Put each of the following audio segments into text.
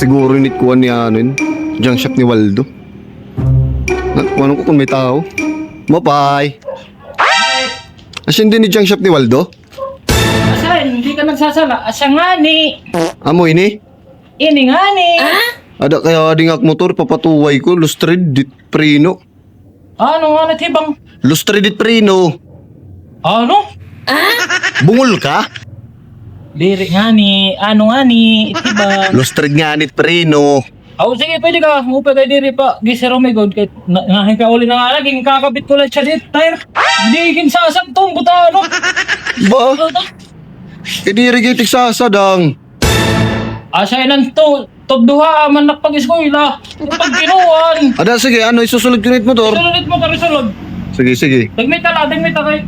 siguro init kuha niya ano junk shop ni Waldo. Ano ko kung may tao. Mapay. Asin din ni junk shop ni Waldo? Asa, hindi ka nagsasala. Asa nga ni. Amo ini? Ini nga ni. Ada kaya ading ak motor papatuway ko lustred dit prino. Ano nga natibang? Lustred dit prino. Ano? Bungol ka? Diri nga ni. Ano nga ni. Itibang. Lustred nga nit prino. Oh, sige, pwede ka. Upay kay diri pa. Gisero may god. Kahit nahin ka uli na nga laging kakabit ko lang siya dito. Tire. Hindi kin sasagtong. Buta ano. Ba? Idirigitik sasadang. Asa inan to. Tobduha man nakpag-eskwela. Pag ginuwan. Ada sige ano isusulod ko nit motor. Sulod mo karisulod. Sige sige. Dagmita kay.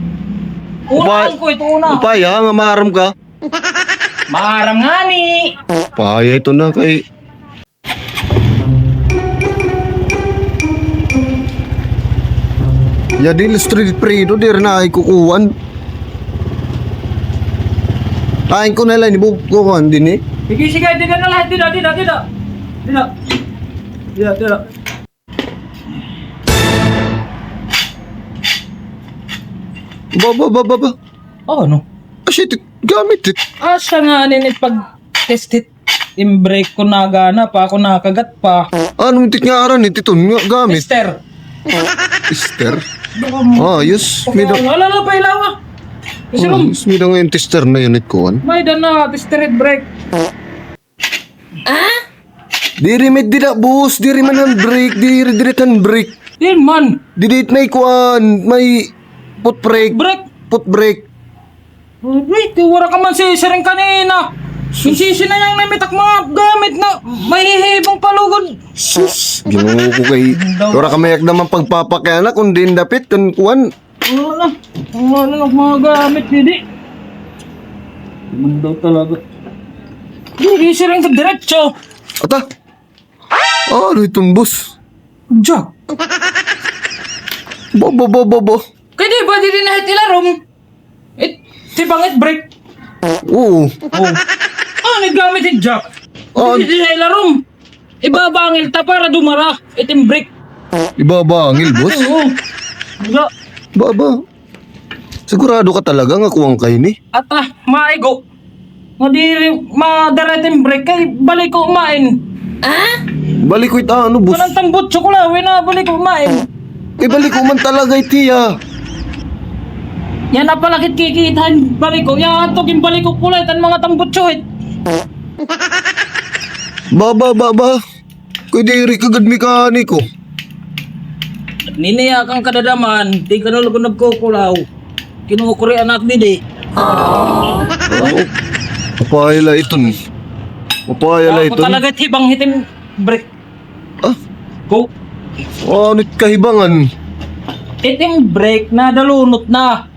Unaan ko ito una. Upay ha, mamaram ka. Maram nga ni. Paya ito na kay. Ya di street prino dir na ay kukuwan. Tain ko na lang ibukuhan din eh. Sige, di na lahat. Tidak. Ba. Oh, ano? Shit, gamit it. Asa nga ninit pag testit yung brake ko nagana pa, ako nakagat pa. Anong tit nga aran ito nga gamit? Tester. Tester? Baka mo. Yes. Midang. Alala pa ilawa. Kasi Oh, yes, midang yung tester na yun ikuan. may dana, testered brake. Diri med dida bus, diri man ang brake, diri kan brake. Yan man. Didit may kuan, may foot brake, Brake. foot brake. Wait, wala ka man sisiring kanina. Yung sisi na yung namitak mga gamit na mahihibong palugod. Sus, ginoo ko kay. Ora ka mayak naman pagpapakayana kung din dapit kan kuan. Wala na mga gamit, hindi. Naman daw talaga. Hindi sisiring sa diretso. Ata. Ano itong bus? Jack. Bo. Kaya di ba di rin nahit ilarom? Si bangit break. Oo. Naggamit yung jack. Oh. Di na ilarom. Ibabangil ta para dumara. Itim break. Ibabangil, boss. Oo. Wala. Baba. Sigurado ka talaga nga kuwang kayo ni? Maigo. Madarating break kay balik ko umain. Balik ko ita ano, boss. Walang tambot tsukula. Wala balik ko umain. Eh, balik ko man talaga itiya. Yan na pala kikitaan balik ko. Yan atog yung balik ko kulay tan mga tambot tsuhit. Baba. Kuy diri kagad mekaniko. Niniya kang kadadaman. Di ka nalago nagkukulaw. Kinukuri anak didi. Papayala ito ni. Papayala Ako ito ni. talaga tibang hitim break. Ah, Go. anit kahibangan. Itim break na dalunot na.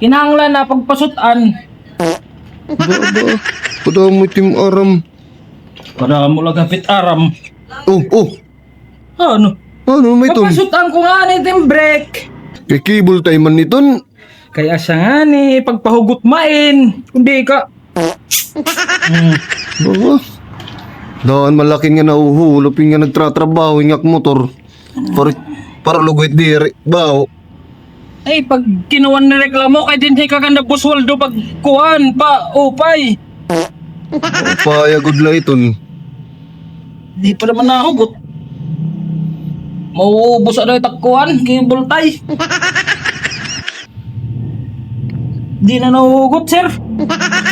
Kinahanglan na pagpasutan. Baba. Pada mo itim aram. Para mo lang kapit aram. Oh. Ano? Ano may ito? Pagpasutan ko nga ni itim break. Kay kibul tayo man niton. Kaya siya nga ni pagpahugot main. Kundi ka. Baba. Daan malaki nga nahuhulupin nga nagtratrabaho ngak motor. Para lugoy diri. Bao. Ay, pag kinuwan na reklamo, kay din ka kanda buswaldo pag kuhan pa, upay. Paya good la ito ni. Di pa naman nahugot. Mauubos ano yung takkuhan, kibultay. Di na nahugot, sir.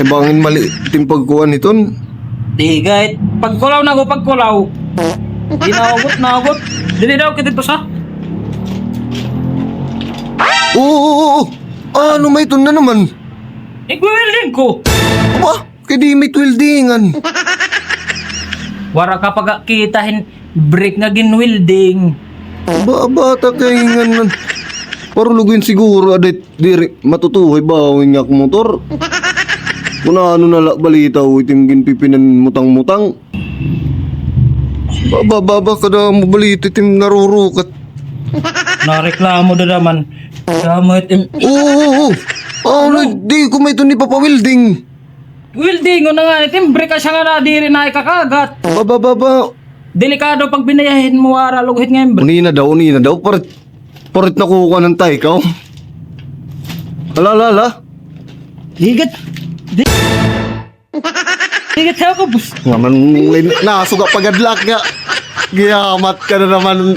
Ibangin mali itim pagkuhan iton. Di kahit pagkulaw na ako pagkulaw. Di nahugot. Dili daw kitito sa. Oo. Ano may ito na naman? Igwiwilding ko. Aba, kaya di may twildingan. Wara ka pagkakitahin break nga ginwilding. Bata kaingan man. Para luguin siguro adet diri matutuhay ba ang ngak motor. Kuna ano na balita o itim ginpipinan mutang-mutang. Baba kada mo balita itim narurukat. Nareklamo na naman. Gamit Oo. Ano di ko may ito ni Papa Wilding. welding na nga, timbre ka siya nga na diri na ikakagat. Baba. Delikado pag binayahin mo ara lughit ngayon. Uni na daw. Parit na kukuha ng tay ka. Ala. Higat. Higat ako, boss. Nga man, nasuga pagadlak ka. Giyamat ka na naman.